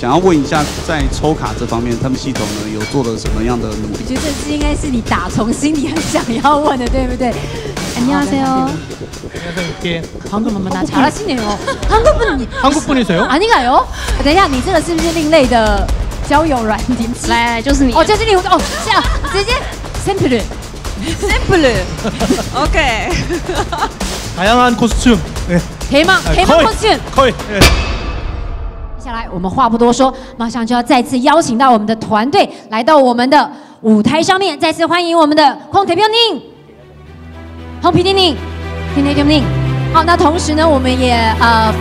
想要问一下，在抽卡这方面，他们系统呢有做了什么样的努力？我觉得这应该是你打从心里很想要问的，对不对？ 안녕하세요. 방금 잘하시네요. 한국분이세요? 아닌가요? 等一下，你这个是不是另类的交友软体？来，就是你。哦，就是你哦，这样直接 sample OK. 다양한 코스튬. 네. 대망 코스튬. 거의. 接下来我们话不多说，马上就要再次邀请到我们的团队来到我们的舞台上面，再次欢迎我们的空铁标宁。 红皮丁宁，丁丁丁宁。好，那同时呢，我们也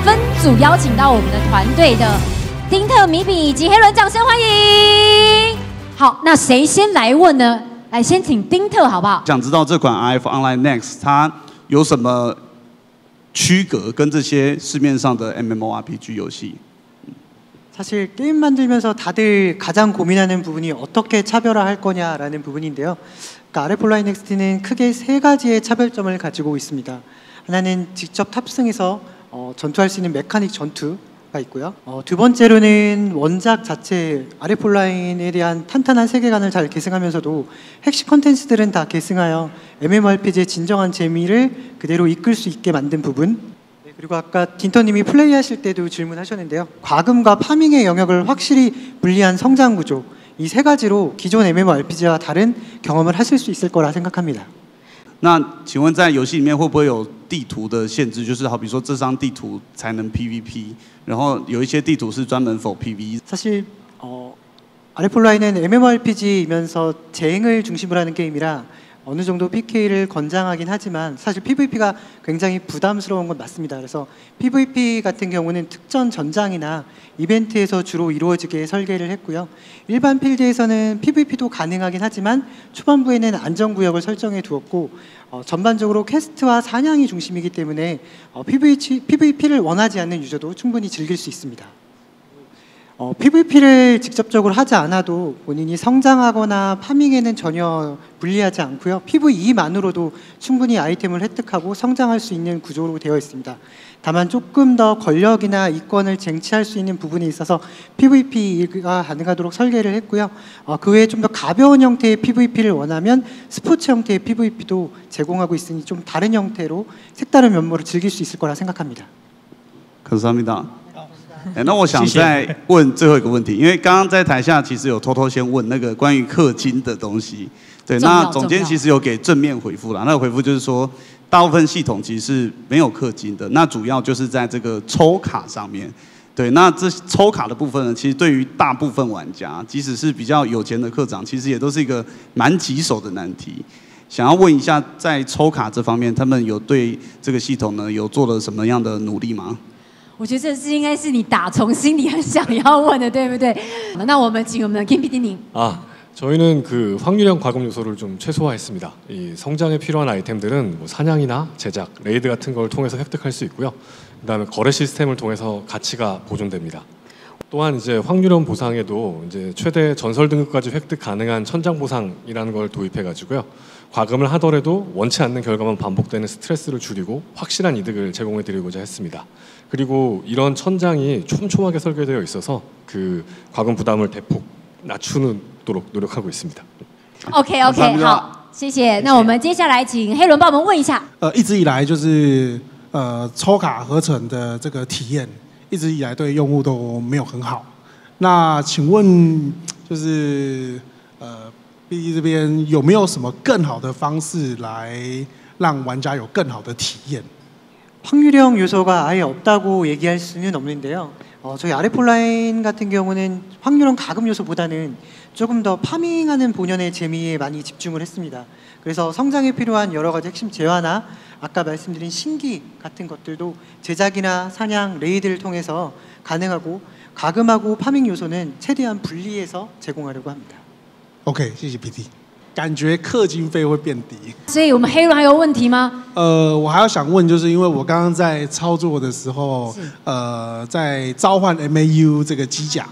分组邀请到我们的团队的丁特、米比以及黑伦，掌声欢迎。好，那谁先来问呢？来，先请丁特好不好？想知道这款 RF Online Next 它有什么区隔跟这些市面上的 MMORPG 游戏？ 사실 게임 만들면서 다들 가장 고민하는 부분이 어떻게 차별화할 거냐라는 부분인데요. 그러니까 RF 온라인 넥스트는 크게 세 가지의 차별점을 가지고 있습니다. 하나는 직접 탑승해서 전투할 수 있는 메카닉 전투가 있고요. 두 번째로는 원작 자체 RF 온라인에 대한 탄탄한 세계관을 잘 계승하면서도 핵심 콘텐츠들은 다 계승하여 MMORPG의 진정한 재미를 그대로 이끌 수 있게 만든 부분. 그리고 아까 딘터님이 플레이하실 때도 질문하셨는데요. 과금과 파밍의 영역을 확실히 분리한 성장 구조, 이 세 가지로 기존 MMORPG와 다른 경험을 하실 수 있을 거라 생각합니다. 那请问在游戏里面会不会有地图的限制？就是好比说这张地图才能 PVP， 然后有一些地图是专门 for PVE。 사실 RF 온라인은 MMORPG이면서 재행을 중심으로 하는 게임이라 어느 정도 PK를 권장하긴 하지만 사실 PVP가 굉장히 부담스러운 건 맞습니다. 그래서 PVP 같은 경우는 특전 전장이나 이벤트에서 주로 이루어지게 설계를 했고요. 일반 필드에서는 PVP도 가능하긴 하지만 초반부에는 안전구역을 설정해 두었고 전반적으로 퀘스트와 사냥이 중심이기 때문에 PVP를 원하지 않는 유저도 충분히 즐길 수 있습니다. PVP를 직접적으로 하지 않아도 본인이 성장하거나 파밍에는 전혀 불리하지 않고요. PVE만으로도 충분히 아이템을 획득하고 성장할 수 있는 구조로 되어 있습니다. 다만 조금 더 권력이나 이권을 쟁취할 수 있는 부분에 있어서 PVP가 가능하도록 설계를 했고요. 그 외에 좀 더 가벼운 형태의 PVP를 원하면 스포츠 형태의 PVP도 제공하고 있으니 좀 다른 형태로 색다른 면모를 즐길 수 있을 거라 생각합니다. 감사합니다. 那我想再问最后一个问题，因为刚刚在台下其实有偷偷先问那个关于氪金的东西，对，那总监其实有给正面回复了，那个回复就是说，大部分系统其实是没有氪金的，那主要就是在这个抽卡上面，对，那这抽卡的部分呢，其实对于大部分玩家，即使是比较有钱的课长，其实也都是一个蛮棘手的难题。想要问一下，在抽卡这方面，他们有对这个系统呢有做了什么样的努力吗？ 我觉得这应该是你打从心里很想要问的，对不对？那我们请我们的 김 PD님。 저희는 그 확률형 과금 요소를 좀 최소화했습니다. 이 성장에 필요한 아이템들은 뭐 사냥이나 제작, 레이드 같은 걸 통해서 획득할 수 있고요. 그다음에 거래 시스템을 통해서 가치가 보존됩니다. 또한 이제 확률형 보상에도 이제 최대 전설 등급까지 획득 가능한 천장 보상이라는 걸 도입해가지고요. 과금을 하더라도 원치 않는 결과만 반복되는 스트레스를 줄이고 확실한 이득을 제공해 드리고자 했습니다. 그리고 이런 천장이 촘촘하게 설계되어 있어서 그 과금 부담을 대폭 낮추도록 노력하고 있습니다. OK， 好，谢谢。那我们接下来请黑伦帮我们问一下。一直以来就是抽卡合成的这个体验，一直以来对用户都没有很好。那请问就是BD这边有没有什么更好的方式来让玩家有更好的体验？ 확률형 요소가 아예 없다고 얘기할 수는 없는데요. 저희 RF 온라인 같은 경우는 확률형 가금 요소보다는 조금 더 파밍하는 본연의 재미에 많이 집중을 했습니다. 그래서 성장에 필요한 여러 가지 핵심 재화나 아까 말씀드린 신기 같은 것들도 제작이나 사냥, 레이드를 통해서 가능하고 가금하고 파밍 요소는 최대한 분리해서 제공하려고 합니다. OK， 谢谢 PD。 感觉氪金费会变低，所以我们黑人还有问题吗？我还要想问，就是因为我刚刚在操作的时候，在召唤 MAU 这个机甲，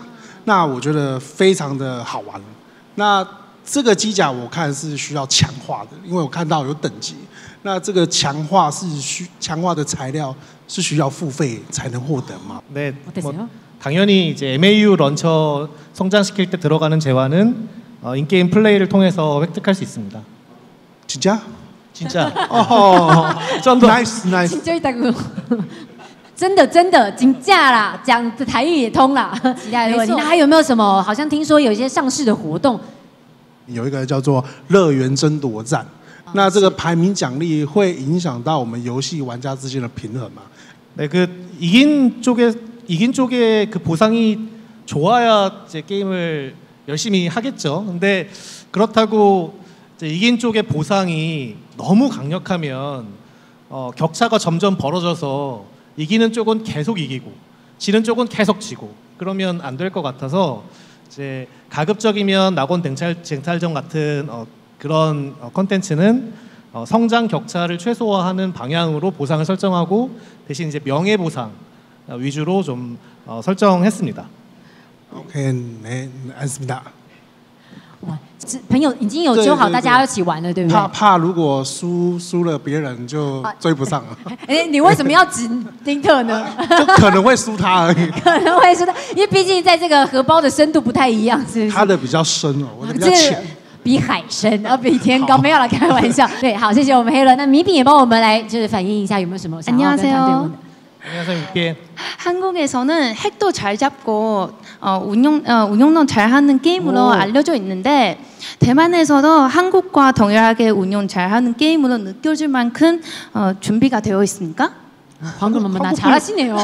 那我觉得非常的好玩。那这个机甲我看是需要强化的，因为我看到有等级。那这个强化的材料是需要付费才能获得吗？ 네, 당연히 이제 MAU 런처 성장시킬 때 들어가는 재화는 인게임 플레이를 통해서 획득할 수 있습니다. 진짜? 진짜. nice nice。 진짜 있다고。真的真的真假啦，讲的台语也通啦。期待的问题，那还有没有什么？好像听说有一些上市的活动，有一个叫做乐园争夺战，那这个排名奖励会影响到我们游戏玩家之间的平衡吗？ 네, 그 이긴 쪽의 그 보상이 좋아야 이제 게임을 열심히 하겠죠. 근데 그렇다고 이제 이긴 쪽의 보상이 너무 강력하면 격차가 점점 벌어져서 이기는 쪽은 계속 이기고 지는 쪽은 계속 지고 그러면 안 될 것 같아서 이제 가급적이면 낙원 쟁탈전 같은 그런 콘텐츠는 성장 격차를 최소화하는 방향으로 보상을 설정하고 대신 이제 명예 보상 위주로 좀 설정했습니다. OK， 네， 알겠습니다。 哇，朋友已经有揪好，大家要一起玩了，对不对？怕如果输了别人就追不上了。哎，你为什么要指丁特呢？就可能会输他而已。可能会输他，因为毕竟在这个荷包的深度不太一样，是不是？他的比较深哦，我的比较浅。比海深，比天高，没有了，开玩笑。对，好，谢谢我们黑人。那米饼也帮我们来就是反映一下有没有什么想要跟团队问的。 안녕하세요. 한국에서는 핵도 잘 잡고 운영도 잘하는 게임으로 알려져 있는데 대만에서도 한국과 동일하게 운영 잘하는 게임으로 느껴질 만큼 준비가 되어 있습니까? 방금 엄마 잘하시네요.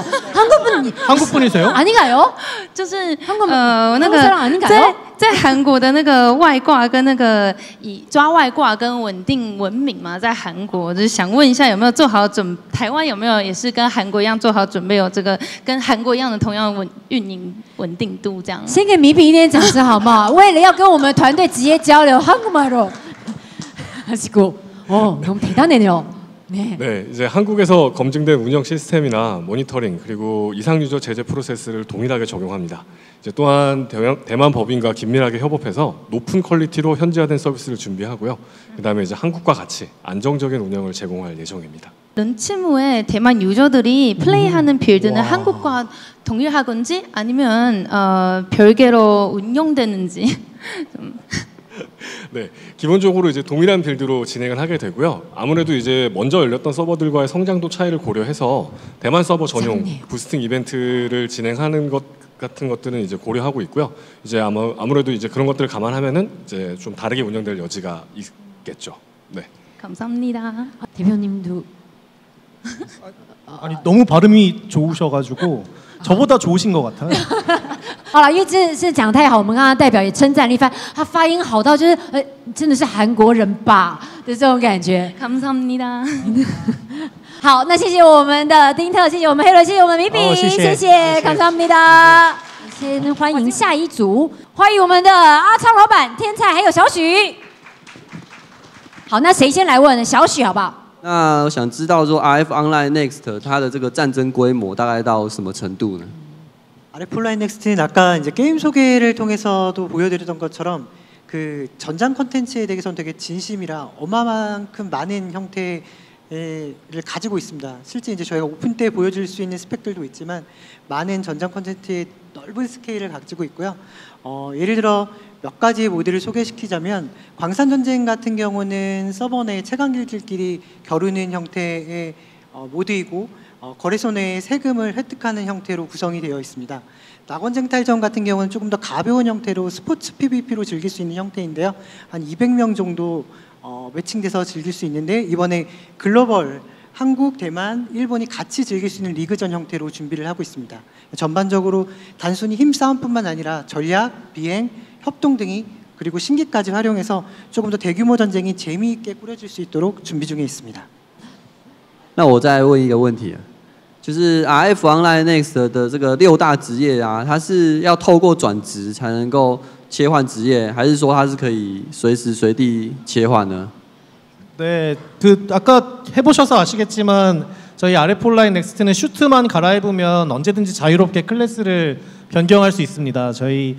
한국 분이세요? 아닌가요? 就是那个在韩国的那个外挂跟那个以抓外挂跟稳定文明嘛，在韩国就是想问一下有没有做好台湾有没有也是跟韩国一样做好准备，有这个跟韩国一样的同样运营稳定度这样。先给米饼一点掌声好不好？为了要跟我们团队直接交流，한국말로 하시고, 너무 대단해요. 네, 이제 한국에서 검증된 운영 시스템이나 모니터링 그리고 이상 유저 제재 프로세스를 동일하게 적용합니다. 이제 또한 대만 법인과 긴밀하게 협업해서 높은 퀄리티로 현지화된 서비스를 준비하고요. 그다음에 이제 한국과 같이 안정적인 운영을 제공할 예정입니다. 런치무에 대만 유저들이 플레이하는 빌드는 한국과 동일하건지 아니면 별개로 운영되는지 좀. 네, 기본적으로 이제 동일한 빌드로 진행을 하게 되고요. 아무래도 이제 먼저 열렸던 서버들과의 성장도 차이를 고려해서 대만 서버 전용 부스팅 이벤트를 진행하는 것 같은 것들은 이제 고려하고 있고요. 이제 아무래도 이제 그런 것들을 감안하면은 이제 좀 다르게 운영될 여지가 있겠죠. 네. 감사합니다. 대표님도 아니 너무 발음이 좋으셔가지고 저보다 좋으신 것 같아요. 好了，因为真的是讲太好，我们刚刚代表也称赞了一番，他发音好到就是真的是韩国人吧的这种感觉。 감사합니다. 好，那谢谢我们的丁特，谢谢我们黑人，谢谢我们米饼，谢谢감사합니다。先欢迎下一组，欢迎我们的阿昌老板、天菜还有小许。好，那谁先来问？小许好不好？ 那我想知道说 RF Online Next 它的这个战争规模大概到什么程度呢？ RF Online Next는 아까 이제 게임 소개를 통해서도 보여드렸던 것처럼 그 전장 콘텐츠에 대해서는 되게 진심이라 어마만큼 많은 형태를 가지고 있습니다. 실제 이제 저희가 오픈 때 보여줄 수 있는 스펙들도 있지만 많은 전장 콘텐츠의 넓은 스케일을 가지고 있고요. 예를 들어 몇 가지 모드를 소개시키자면 광산 전쟁 같은 경우는 서버 내 최강길들끼리 겨루는 형태의 모드이고 거래소 내에 세금을 획득하는 형태로 구성이 되어 있습니다. 낙원쟁탈전 같은 경우는 조금 더 가벼운 형태로 스포츠 PVP로 즐길 수 있는 형태인데요. 한 200명 정도 매칭돼서 즐길 수 있는데 이번에 글로벌 한국, 대만, 일본이 같이 즐길 수 있는 리그전 형태로 준비를 하고 있습니다. 전반적으로 단순히 힘싸움뿐만 아니라 전략, 비행, 협동 등이 그리고 신기까지 활용해서 조금 더 대규모 전쟁이 재미있게 꾸려질 수 있도록 준비 중에 있습니다. 那我再问一个问题，就是 RF Online Next 的这个6大职业啊，它是要透过转职才能够切换职业，还是说它是可以随时随地切换呢？ 네, 그 아까 해보셔서 아시겠지만 저희 RF Online Next는 슈트만 갈아입으면 언제든지 자유롭게 클래스를 변경할 수 있습니다. 저희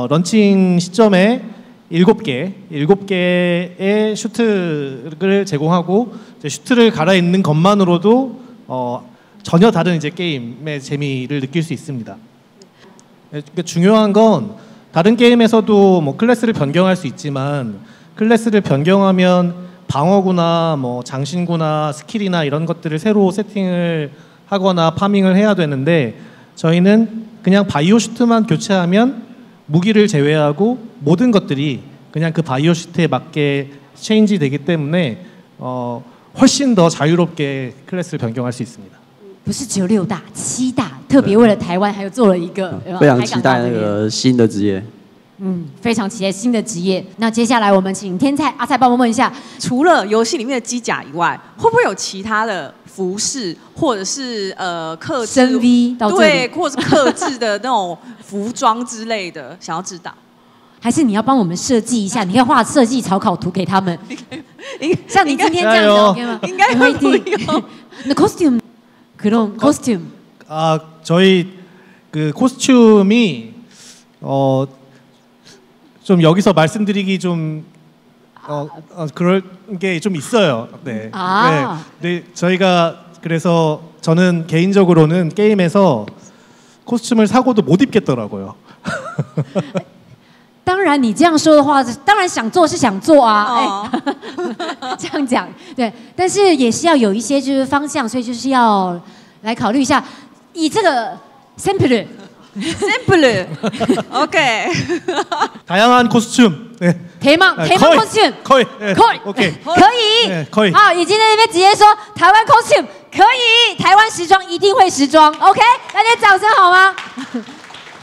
런칭 시점에 7개의 슈트를 제공하고 이제 슈트를 갈아입는 것만으로도 전혀 다른 이제 게임의 재미를 느낄 수 있습니다. 그러니까 중요한 건 다른 게임에서도 뭐 클래스를 변경할 수 있지만 클래스를 변경하면 방어구나 뭐 장신구나 스킬이나 이런 것들을 새로 세팅을 하거나 파밍을 해야 되는데 저희는 그냥 바이오 슈트만 교체하면 무기를 제외하고 모든 것들이 그냥 그 바이오 슈트에 맞게 체인지 되기 때문에 훨씬 더 자유롭게 클래스를 변경할 수 있습니다. 不是只有6大，7大，特别为了台湾还有做了一个非常期待那个新的职业。非常期待新的职业。那接下来我们请天菜阿菜帮我们问一下，除了游戏里面的机甲以外，会不会有其他的服饰或者是克制深 V 到这里，对，或者是克制的那种服装之类的，想要知道。还是你要帮我们设计一下？你可以画设计草稿图给他们。像你今天这样子 OK吗？应该不用。那 costume 그런 costume. 저희 그 코스튬이 좀 여기서 말씀드리기 좀 그럴 게 좀 있어요. 네. 네. 저희가 그래서 저는 개인적으로는 게임에서 코스튬을 사고도 못 입겠더라고요. 当然，你这样说的话，当然想做是想做啊，这样讲对，但是也是要有一些就是方向，所以就是要来考虑一下，以这个 sample， OK， 다양한 코스튬， 네， 대망 costume， 可以，OK， 可以，好，已经在那边直接说台湾 costume 可以，台湾时装一定会时装 ，OK， 大家掌声好吗？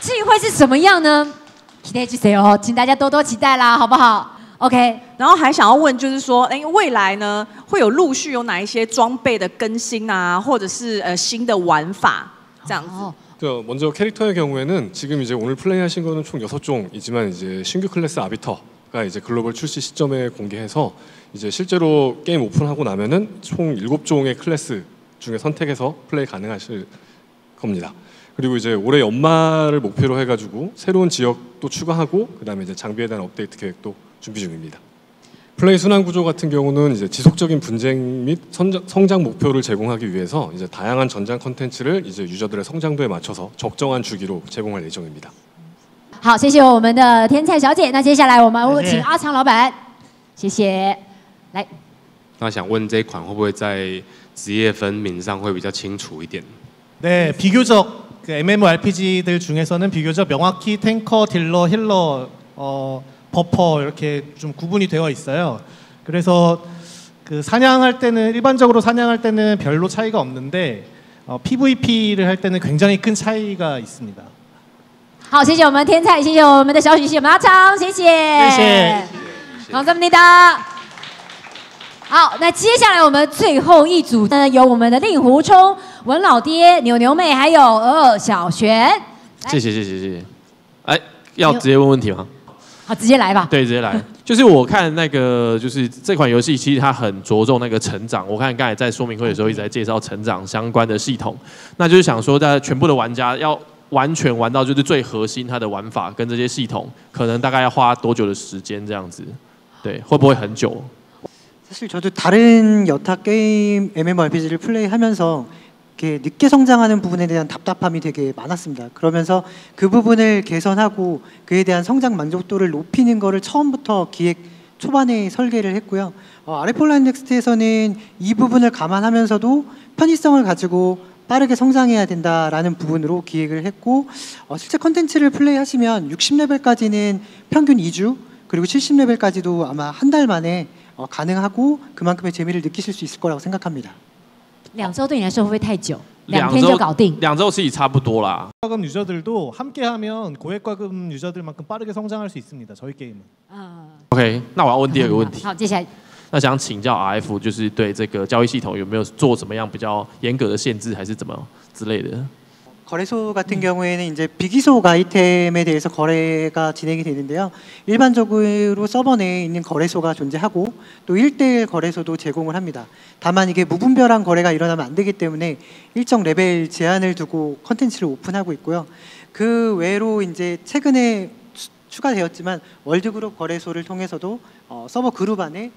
至于会是什么样呢？期待주세요，请大家多多期待啦，好不好 ？OK。然后还想要问，就是说，未来呢会有陆续有哪一些装备的更新啊，或者是新的玩法这样子。 먼저 캐릭터의 경우에는 지금 이제 오늘 플레이하신 거는 총 6종이지만 이제 신규 클래스 아비터가 이제 글로벌 출시 시점에 공개해서 이제 실제로 게임 오픈하고 나면은 총 7종의 클래스 중에 선택해서 플레이 가능하실 겁니다. 그리고 이제 올해 연말을 목표로 해가지고 새로운 지역도 추가하고 그다음에 이제 장비에 대한 업데이트 계획도 준비 중입니다. 플레이 순환 구조 같은 경우는 이제 지속적인 분쟁 및 성장 목표를 제공하기 위해서 이제 다양한 전장 컨텐츠를 이제 유저들의 성장도에 맞춰서 적정한 주기로 제공할 예정입니다. 好，谢谢我们的天菜小姐。那接下来我们请阿长老板，谢谢。来，那想问这一款会不会在职业分明上会比较清楚一点？ 네, 비교적 그 MMORPG들 중에서는 비교적 명확히 탱커, 딜러, 힐러, 버퍼 이렇게 좀 구분이 되어 있어요. 그래서 그 사냥할 때는 일반적으로 사냥할 때는 별로 차이가 없는데 PVP를 할 때는 굉장히 큰 차이가 있습니다. 好，谢谢我们天菜，谢谢我们的小许，谢谢我们阿长，谢谢，谢谢，감사합니다。好，那接下来我们最后一组呢，有我们的令狐冲、文老爹、扭扭妹，还有小璇。谢谢。哎，要直接问问题吗？好，直接来吧。对，直接来。就是我看那个，就是这款游戏其实它很着重那个成长。我看刚才在说明会的时候一直在介绍成长相关的系统，那就是想说，在全部的玩家要完全玩到就是最核心它的玩法跟这些系统，可能大概要花多久的时间这样子？对，会不会很久？ 사실 저도 다른 여타 게임 MMORPG를 플레이하면서 이렇게 늦게 성장하는 부분에 대한 답답함이 되게 많았습니다. 그러면서 그 부분을 개선하고 그에 대한 성장 만족도를 높이는 거를 처음부터 기획 초반에 설계를 했고요. RF온라인 넥스트에서는 이 부분을 감안하면서도 편의성을 가지고 빠르게 성장해야 된다라는 부분으로 기획을 했고 실제 컨텐츠를 플레이하시면 60레벨까지는 평균 2주 그리고 70레벨까지도 아마 한 달 만에 가능하고 그만큼의 재미를 느끼실 수 있을 거라고 생각합니다. 2周对你来说会不会太久？2天就搞定？2周其实差不多啦。 과금 유저들도 함께하면 고액 과금 유저들만큼 빠르게 성장할 수 있습니다. 저희 게임은. OK， 那我要问第二个问题。好，接下来。那想请教 RF， 就是对这个交易系统有没有做怎么样比较严格的限制，还是怎么之类的？ 거래소 같은 경우에는 이제 비기속 아이템에 대해서 거래가 진행이 되는데요. 일반적으로 서버 내에 있는 거래소가 존재하고 또 1대1 거래소도 제공을 합니다. 다만 이게 무분별한 거래가 일어나면 안 되기 때문에 일정 레벨 제한을 두고 컨텐츠를 오픈하고 있고요. 그 외로 이제 최근에 추가되었지만 월드그룹 거래소를 통해서도 서버 그룹 안에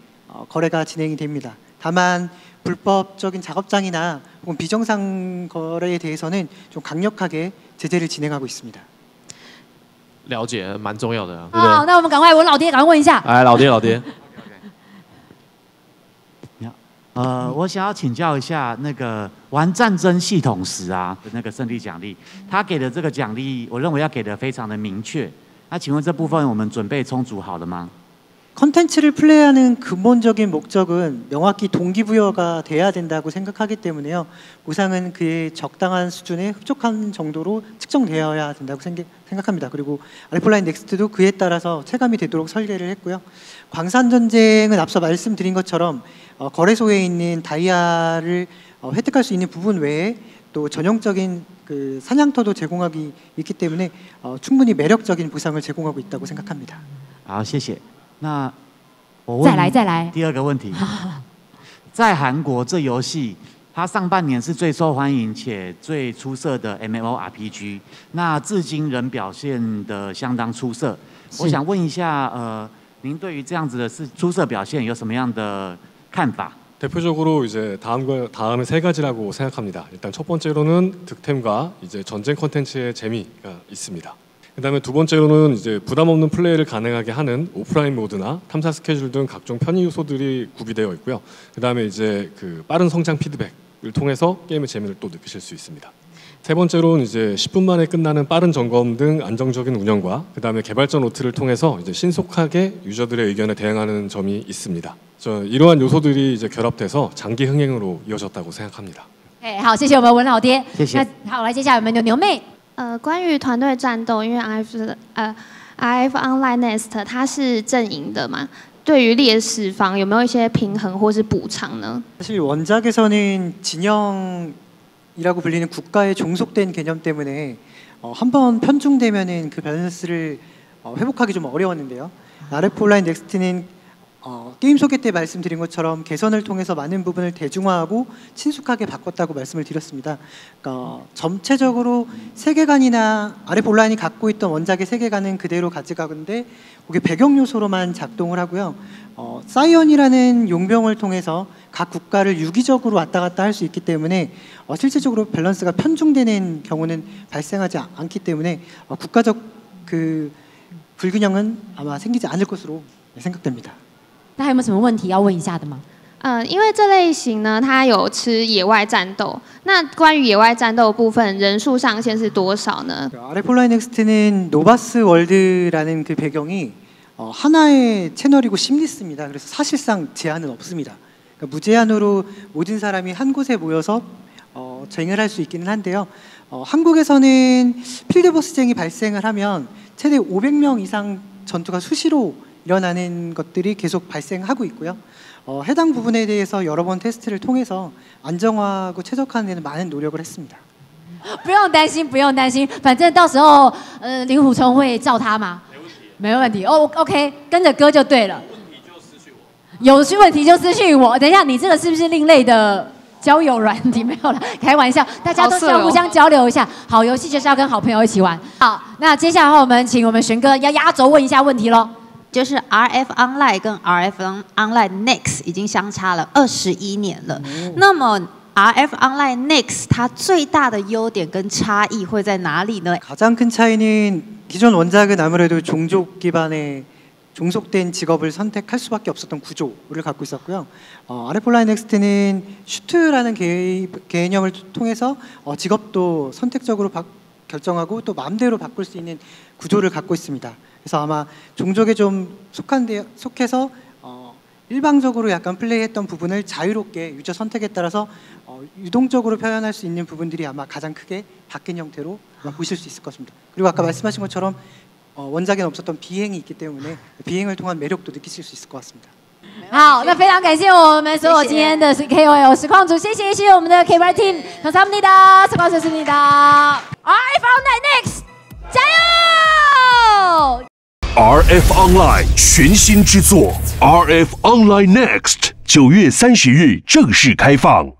거래가 진행이 됩니다. 다만 불법적인 작업장이나 혹은 비정상 거래에 대해서는 좀 강력하게 제재를 진행하고 있습니다. 了解，蛮重要的啊，对不对？好，那我们赶快文老爹，赶快问一下。来，老爹。我想要请教一下，那个玩战争系统时啊，那个胜利奖励，他给的这个奖励，我认为要给的非常的明确。那请问这部分我们准备充足好了吗？ 컨텐츠를 플레이하는 근본적인 목적은 명확히 동기부여가 돼야 된다고 생각하기 때문에요. 보상은 그의 적당한 수준에 흡족한 정도로 측정되어야 된다고 생각합니다. 그리고 아레폴라인 넥스트도 그에 따라서 체감이 되도록 설계를 했고요. 광산전쟁은 앞서 말씀드린 것처럼 거래소에 있는 다이아를 획득할 수 있는 부분 외에 또 전형적인 그 사냥터도 제공하기 있기 때문에 충분히 매력적인 보상을 제공하고 있다고 생각합니다. 好，谢谢。那我问再来第二个问题，在韩国这游戏，它上半年是最受欢迎且最出色的 MMORPG， 那至今仍表现得相当出色。我想问一下，您对于这样子的出色表现有什么样的看法？ 대표적으로 이제 다음에 세 가지라고 생각합니다. 일단 첫 번째로는 득템과 이제 전쟁 콘텐츠의 재미가 있습니다. 그다음에 두 번째로는 이제 부담 없는 플레이를 가능하게 하는 오프라인 모드나 탐사 스케줄 등 각종 편의 요소들이 구비되어 있고요. 그다음에 이제 그 빠른 성장 피드백을 통해서 게임의 재미를 또 느끼실 수 있습니다. 세 번째로는 이제 10분 만에 끝나는 빠른 점검 등 안정적인 운영과 그다음에 개발자 노트를 통해서 이제 신속하게 유저들의 의견에 대응하는 점이 있습니다. 이러한 요소들이 이제 결합돼서 장기 흥행으로 이어졌다고 생각합니다. 好，谢谢我们文老爹。谢谢。那好，来接下来我们的牛妹。关于团队战斗，因为 RF Online Next 它是阵营的嘛，对于劣势方有没有一些平衡或是补偿呢？ 사실 원작에서는 진영이라고 불리는 국가에 종속된 개념 때문에 한번 편중되면은 그 밸런스를 회복하기 좀 어려웠는데요. RF 온라인 넥스트는 게임 소개 때 말씀드린 것처럼 개선을 통해서 많은 부분을 대중화하고 친숙하게 바꿨다고 말씀을 드렸습니다. 그러니까 전체적으로 세계관이나 RF 온라인이 갖고 있던 원작의 세계관은 그대로 가져가는데 그게 배경 요소로만 작동을 하고요. 사이언이라는 용병을 통해서 각 국가를 유기적으로 왔다 갔다 할 수 있기 때문에 실질적으로 밸런스가 편중되는 경우는 발생하지 않기 때문에 국가적 그 불균형은 아마 생기지 않을 것으로 생각됩니다. 那还有没有什么问题要问一下的吗？因为这类型呢，它有吃野外战斗。那关于野外战斗部分，人数上限是多少呢？ RF 넥스트는 노바스 월드라는 그 배경이 하나의 채널이고 심리스입니다. 그래서 사실상 제한은 없습니다. 그러니까 무제한으로 모든 사람이 한 곳에 모여서 쟁을 할 수 있기는 한데요. 한국에서는 필드보스쟁이 발생을 하면 최대 500명 이상 전투가 수시로 일어나는 것들이 계속 발생하고 있고요. 해당 부분에 대해서 여러 번 테스트를 통해서 안정화하고 최적화하는 데는 많은 노력을 했습니다. 不用担心，不用担心，反正到时候令狐冲会照他嘛，没问题。OK， 跟着歌就对了。有问题就私讯我。等一下，你这个是不是另类的交友软体？没有了，开玩笑，大家都是要互相交流一下。好游戏就是要跟好朋友一起玩。好，那接下来我们请我们玄哥要压轴问一下问题喽。 就是 RF Online 跟 RF Online Next 已经相差了21年了。那么 RF Online Next 它最大的优点跟差异会在哪里呢？ 가장 큰 차이는 기존 원작은 아무래도 종족 기반의 종속된 직업을 선택할 수밖에 없었던 구조를 갖고 있었고요. RF 온라인 넥스트는 슈트라는 개념을 통해서 직업도 선택적으로 결정하고 또 마음대로 바꿀 수 있는 구조를 갖고 있습니다. 그래서 아마 종족에 좀 속해서 일방적으로 약간 플레이했던 부분을 자유롭게 유저 선택에 따라서 유동적으로 표현할 수 있는 부분들이 아마 가장 크게 바뀐 형태로 아마 보실 수 있을 것입니다. 그리고 아까 말씀하신 것처럼 원작에는 없었던 비행이 있기 때문에 비행을 통한 매력도 느끼실 수 있을 것 같습니다. 好，那非常感谢我们所有今天的 KOL 实况组，谢谢我们的 KBR Team， 감사합니다，实况组좋습니다。 RF Online Next， 加油！ RF Online 全新之作 RF Online Next 9月30日正式开放。